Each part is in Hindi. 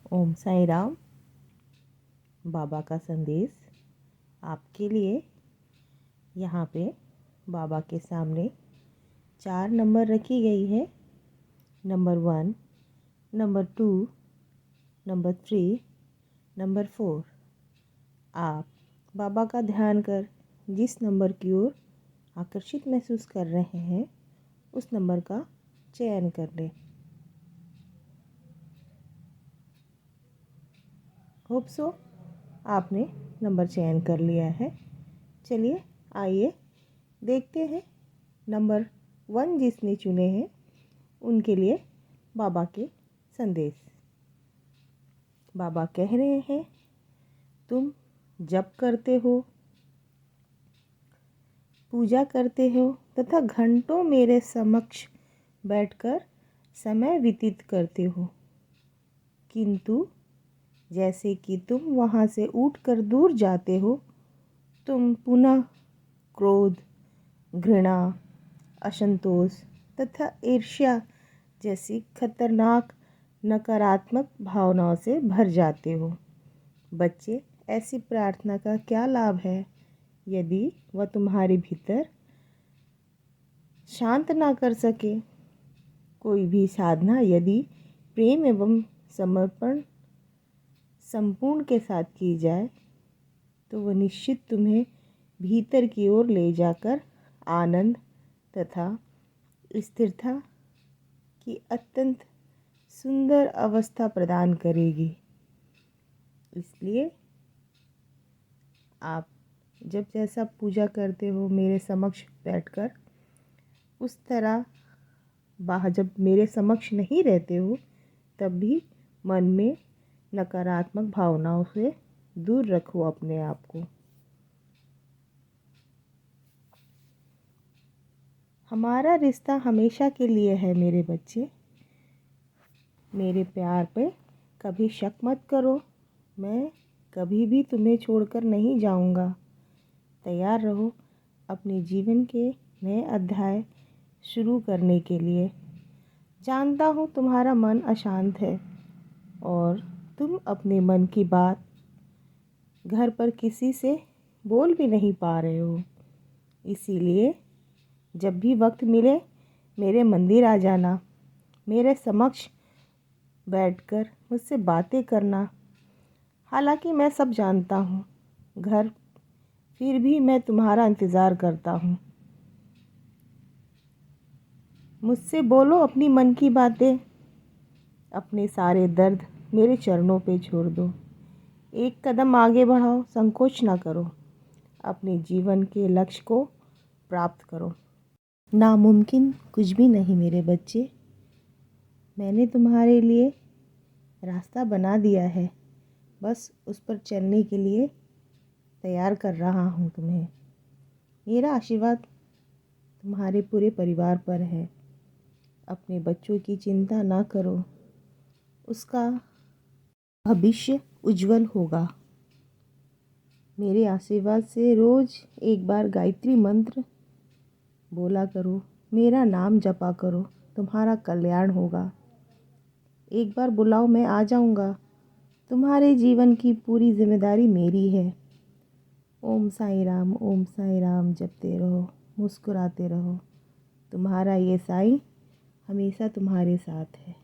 ओम साई राम। बाबा का संदेश आपके लिए। यहाँ पे बाबा के सामने 4 नंबर रखी गई है। Number 1, number 2, number 3, number 4। आप बाबा का ध्यान कर जिस नंबर की ओर आकर्षित महसूस कर रहे हैं उस नंबर का चयन कर लें। होप सो आपने नंबर चयन कर लिया है। चलिए आइए देखते हैं नंबर 1 जिसने चुने हैं उनके लिए बाबा के संदेश। बाबा कह रहे हैं, तुम जप करते हो, पूजा करते हो तथा घंटों मेरे समक्ष बैठकर समय व्यतीत करते हो, किंतु जैसे कि तुम वहाँ से उठकर दूर जाते हो, तुम पुनः क्रोध, घृणा, असंतोष तथा ईर्ष्या जैसी खतरनाक नकारात्मक भावनाओं से भर जाते हो। बच्चे, ऐसी प्रार्थना का क्या लाभ है यदि वह तुम्हारे भीतर शांत ना कर सके। कोई भी साधना यदि प्रेम एवं समर्पण संपूर्ण के साथ की जाए तो वह निश्चित तुम्हें भीतर की ओर ले जाकर आनंद तथा स्थिरता की अत्यंत सुंदर अवस्था प्रदान करेगी। इसलिए आप जब जैसा पूजा करते हो मेरे समक्ष बैठकर, उस तरह बाहर जब मेरे समक्ष नहीं रहते हो तब भी मन में नकारात्मक भावनाओं से दूर रखो अपने आप को। हमारा रिश्ता हमेशा के लिए है मेरे बच्चे। मेरे प्यार पे कभी शक मत करो। मैं कभी भी तुम्हें छोड़कर नहीं जाऊंगा। तैयार रहो अपने जीवन के नए अध्याय शुरू करने के लिए। जानता हूँ तुम्हारा मन अशांत है और तुम अपने मन की बात घर पर किसी से बोल भी नहीं पा रहे हो। इसीलिए जब भी वक्त मिले मेरे मंदिर आ जाना, मेरे समक्ष बैठकर मुझसे बातें करना। हालांकि मैं सब जानता हूँ, घर फिर भी मैं तुम्हारा इंतज़ार करता हूँ। मुझसे बोलो अपनी मन की बातें। अपने सारे दर्द मेरे चरणों पे छोड़ दो। एक कदम आगे बढ़ाओ, संकोच ना करो। अपने जीवन के लक्ष्य को प्राप्त करो। नामुमकिन कुछ भी नहीं मेरे बच्चे। मैंने तुम्हारे लिए रास्ता बना दिया है, बस उस पर चलने के लिए तैयार कर रहा हूँ तुम्हें। मेरा आशीर्वाद तुम्हारे पूरे परिवार पर है। अपने बच्चों की चिंता ना करो, उसका भविष्य उज्जवल होगा। मेरे आशीर्वाद से रोज़ एक बार गायत्री मंत्र बोला करो, मेरा नाम जपा करो, तुम्हारा कल्याण होगा। एक बार बुलाओ, मैं आ जाऊंगा। तुम्हारे जीवन की पूरी जिम्मेदारी मेरी है। ओम साई राम जपते रहो, मुस्कुराते रहो। तुम्हारा ये साई हमेशा तुम्हारे साथ है।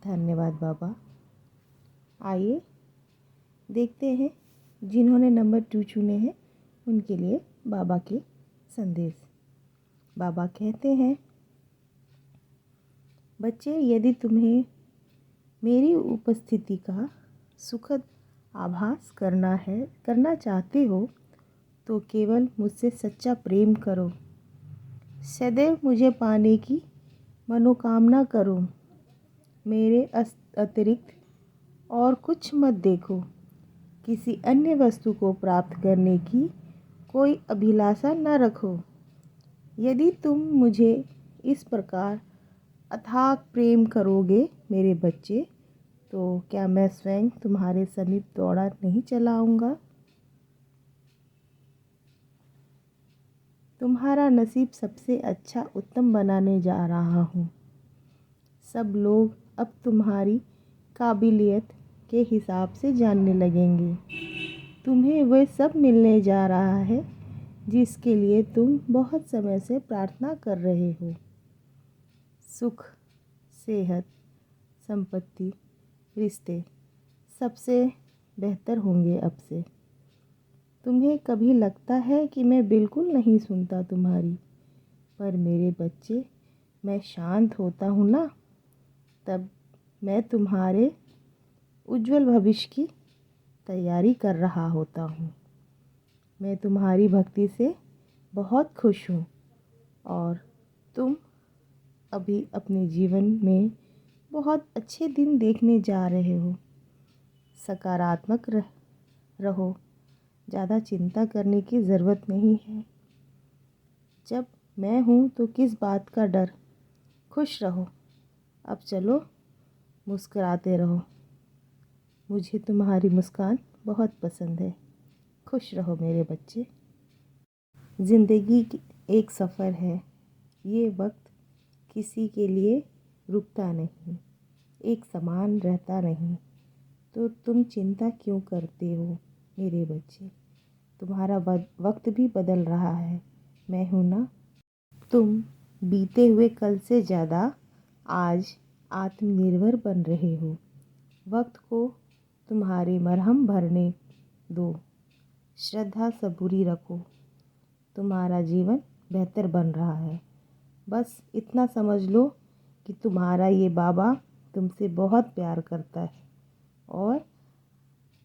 धन्यवाद बाबा। आइए देखते हैं जिन्होंने नंबर 2 चुने हैं उनके लिए बाबा के संदेश। बाबा कहते हैं, बच्चे, यदि तुम्हें मेरी उपस्थिति का सुखद आभास करना चाहते हो तो केवल मुझसे सच्चा प्रेम करो। सदैव मुझे पाने की मनोकामना करो। मेरे अतिरिक्त और कुछ मत देखो। किसी अन्य वस्तु को प्राप्त करने की कोई अभिलाषा न रखो। यदि तुम मुझे इस प्रकार अथाक प्रेम करोगे मेरे बच्चे, तो क्या मैं स्वयं तुम्हारे समीप दौड़ा नहीं चला आऊँगा। तुम्हारा नसीब सबसे अच्छा उत्तम बनाने जा रहा हूँ। सब लोग अब तुम्हारी काबिलियत के हिसाब से जानने लगेंगे। तुम्हें वह सब मिलने जा रहा है जिसके लिए तुम बहुत समय से प्रार्थना कर रहे हो। सुख, सेहत, संपत्ति, रिश्ते सबसे बेहतर होंगे अब से। तुम्हें कभी लगता है कि मैं बिल्कुल नहीं सुनता तुम्हारी, पर मेरे बच्चे, मैं शांत होता हूँ ना, तब मैं तुम्हारे उज्जवल भविष्य की तैयारी कर रहा होता हूँ। मैं तुम्हारी भक्ति से बहुत खुश हूँ और तुम अभी अपने जीवन में बहुत अच्छे दिन देखने जा रहे हो। सकारात्मक रहो, ज़्यादा चिंता करने की ज़रूरत नहीं है। जब मैं हूँ तो किस बात का डर। खुश रहो। अब चलो, मुस्कुराते रहो। मुझे तुम्हारी मुस्कान बहुत पसंद है। खुश रहो मेरे बच्चे। ज़िंदगी एक सफ़र है। ये वक्त किसी के लिए रुकता नहीं, एक समान रहता नहीं। तो तुम चिंता क्यों करते हो मेरे बच्चे? तुम्हारा वक्त भी बदल रहा है। मैं हूँ ना। तुम बीते हुए कल से ज़्यादा आज आत्मनिर्भर बन रहे हो। वक्त को तुम्हारे मरहम भरने दो। श्रद्धा सबूरी रखो। तुम्हारा जीवन बेहतर बन रहा है। बस इतना समझ लो कि तुम्हारा ये बाबा तुमसे बहुत प्यार करता है और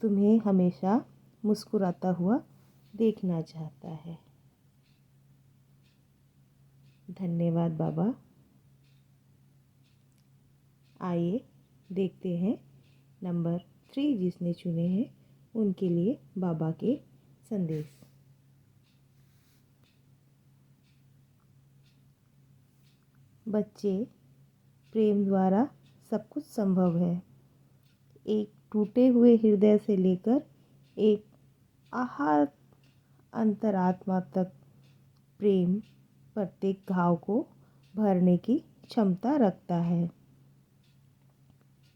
तुम्हें हमेशा मुस्कुराता हुआ देखना चाहता है। धन्यवाद बाबा। आइए देखते हैं नंबर 3 जिसने चुने हैं उनके लिए बाबा के संदेश। बच्चे, प्रेम द्वारा सब कुछ संभव है। एक टूटे हुए हृदय से लेकर एक आहत अंतरात्मा तक प्रेम प्रत्येक घाव को भरने की क्षमता रखता है।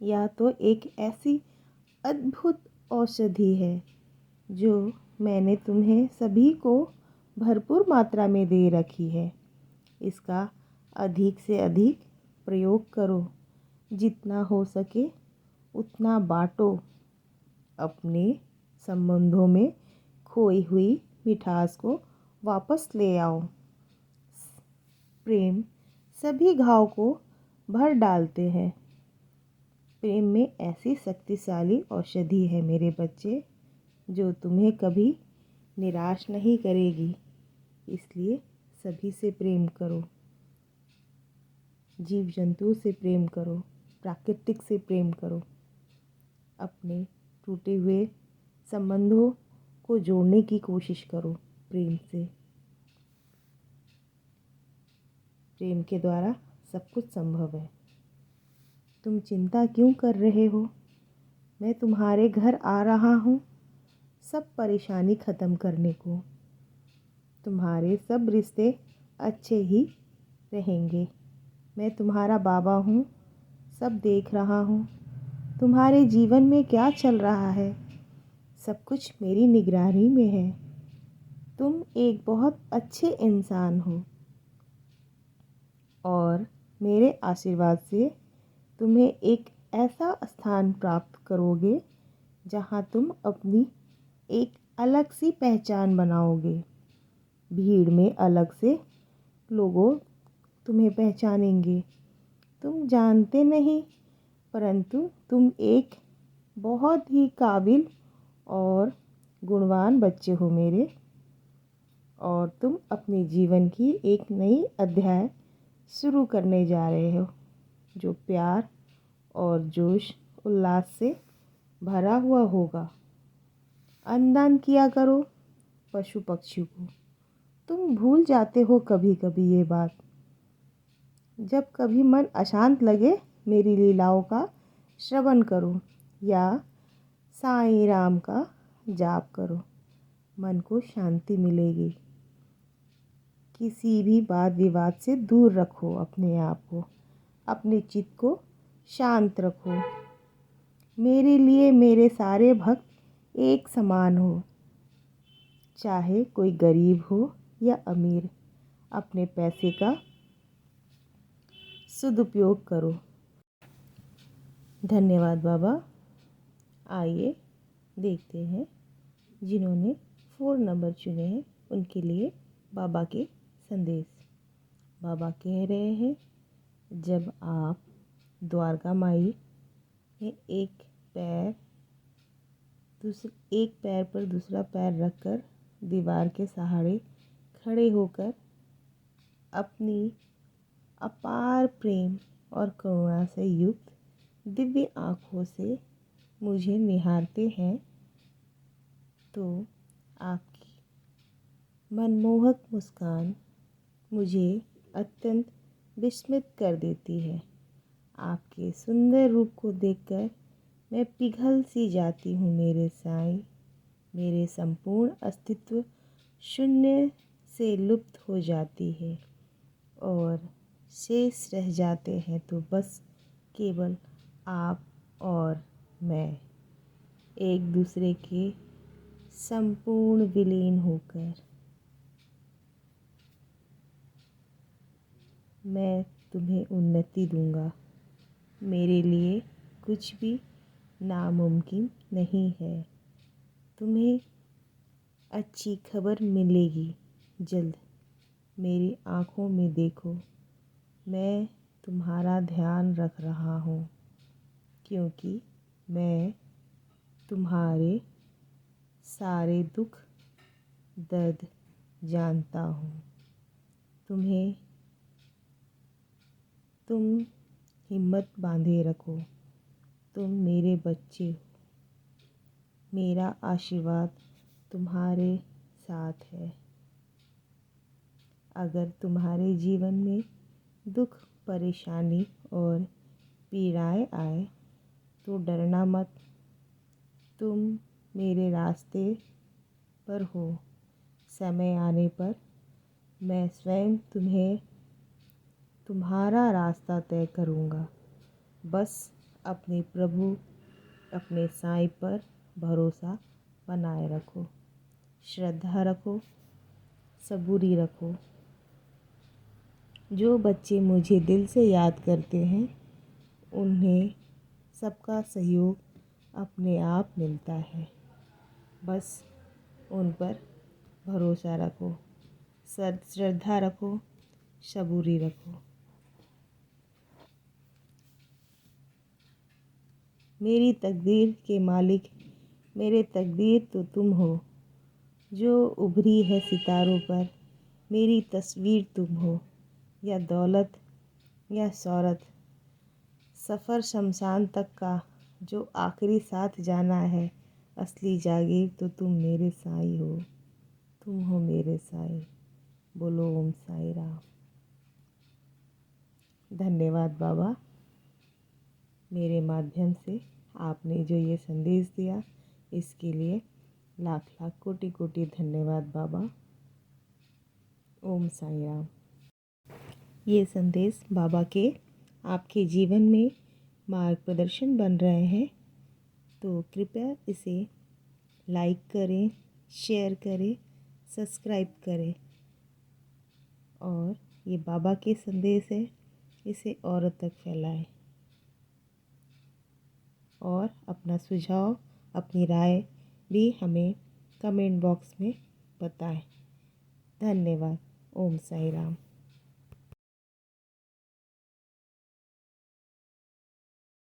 यह तो एक ऐसी अद्भुत औषधि है जो मैंने तुम्हें सभी को भरपूर मात्रा में दे रखी है। इसका अधिक से अधिक प्रयोग करो। जितना हो सके उतना बांटो। अपने संबंधों में खोई हुई मिठास को वापस ले आओ। प्रेम सभी घाव को भर डालते हैं। प्रेम में ऐसी शक्तिशाली औषधि है मेरे बच्चे, जो तुम्हें कभी निराश नहीं करेगी। इसलिए सभी से प्रेम करो। जीव जंतु से प्रेम करो, प्राकृतिक से प्रेम करो। अपने टूटे हुए संबंधों को जोड़ने की कोशिश करो प्रेम से। प्रेम के द्वारा सब कुछ संभव है। तुम चिंता क्यों कर रहे हो? मैं तुम्हारे घर आ रहा हूँ सब परेशानी ख़त्म करने को। तुम्हारे सब रिश्ते अच्छे ही रहेंगे। मैं तुम्हारा बाबा हूँ, सब देख रहा हूँ। तुम्हारे जीवन में क्या चल रहा है, सब कुछ मेरी निगरानी में है। तुम एक बहुत अच्छे इंसान हो और मेरे आशीर्वाद से तुम्हें एक ऐसा स्थान प्राप्त करोगे जहाँ तुम अपनी एक अलग सी पहचान बनाओगे। भीड़ में अलग से लोगों तुम्हें पहचानेंगे। तुम जानते नहीं, परंतु तुम एक बहुत ही काबिल और गुणवान बच्चे हो मेरे। और तुम अपने जीवन की एक नई अध्याय शुरू करने जा रहे हो, जो प्यार और जोश उल्लास से भरा हुआ होगा। अन्नदान किया करो पशु पक्षी को। तुम भूल जाते हो कभी कभी ये बात। जब कभी मन अशांत लगे, मेरी लीलाओं का श्रवण करो या साईं राम का जाप करो। मन को शांति मिलेगी। किसी भी वाद विवाद से दूर रखो अपने आप को। अपने चित्त को शांत रखो। मेरे लिए मेरे सारे भक्त एक समान हो, चाहे कोई गरीब हो या अमीर। अपने पैसे का सदुपयोग करो। धन्यवाद बाबा। आइए देखते हैं जिन्होंने 4 नंबर चुने हैं उनके लिए बाबा के संदेश। बाबा कह रहे हैं, जब आप द्वारका माई में एक पैर पर दूसरा पैर रखकर दीवार के सहारे खड़े होकर अपनी अपार प्रेम और करुणा से युक्त दिव्य आँखों से मुझे निहारते हैं, तो आपकी मनमोहक मुस्कान मुझे अत्यंत विस्मित कर देती है। आपके सुंदर रूप को देखकर मैं पिघल सी जाती हूँ मेरे साईं। मेरे संपूर्ण अस्तित्व शून्य से लुप्त हो जाती है और शेष रह जाते हैं तो बस केवल आप और मैं, एक दूसरे के संपूर्ण विलीन होकर। मैं तुम्हें उन्नति दूंगा। मेरे लिए कुछ भी नामुमकिन नहीं है। तुम्हें अच्छी खबर मिलेगी जल्द। मेरी आँखों में देखो, मैं तुम्हारा ध्यान रख रहा हूँ, क्योंकि मैं तुम्हारे सारे दुख दर्द जानता हूँ। तुम हिम्मत बांधे रखो। तुम मेरे बच्चे हो। मेरा आशीर्वाद तुम्हारे साथ है। अगर तुम्हारे जीवन में दुख, परेशानी और पीड़ाएं आए तो डरना मत। तुम मेरे रास्ते पर हो। समय आने पर मैं स्वयं तुम्हारा रास्ता तय करूँगा। बस अपने प्रभु, अपने साईं पर भरोसा बनाए रखो, श्रद्धा रखो, सबूरी रखो। जो बच्चे मुझे दिल से याद करते हैं उन्हें सबका सहयोग अपने आप मिलता है। बस उन पर भरोसा रखो, श्रद्धा रखो, सबूरी रखो। मेरी तकदीर के मालिक, मेरे तकदीर तो तुम हो। जो उभरी है सितारों पर मेरी तस्वीर तुम हो। या दौलत या शोहरत, सफ़र शमशान तक का जो आखिरी साथ जाना है, असली जागीर तो तुम मेरे साईं हो। तुम हो मेरे साईं। बोलो ओम साईं राम। धन्यवाद बाबा। मेरे माध्यम से आपने जो ये संदेश दिया, इसके लिए लाख लाख कोटि कोटि धन्यवाद बाबा। ओम साईं राम। ये संदेश बाबा के आपके जीवन में मार्गदर्शन बन रहे हैं, तो कृपया इसे लाइक करें, शेयर करें, सब्सक्राइब करें। और ये बाबा के संदेश है, इसे औरों तक फैलाएं। और अपना सुझाव, अपनी राय भी हमें कमेंट बॉक्स में बताएं। धन्यवाद। ओम साईं राम।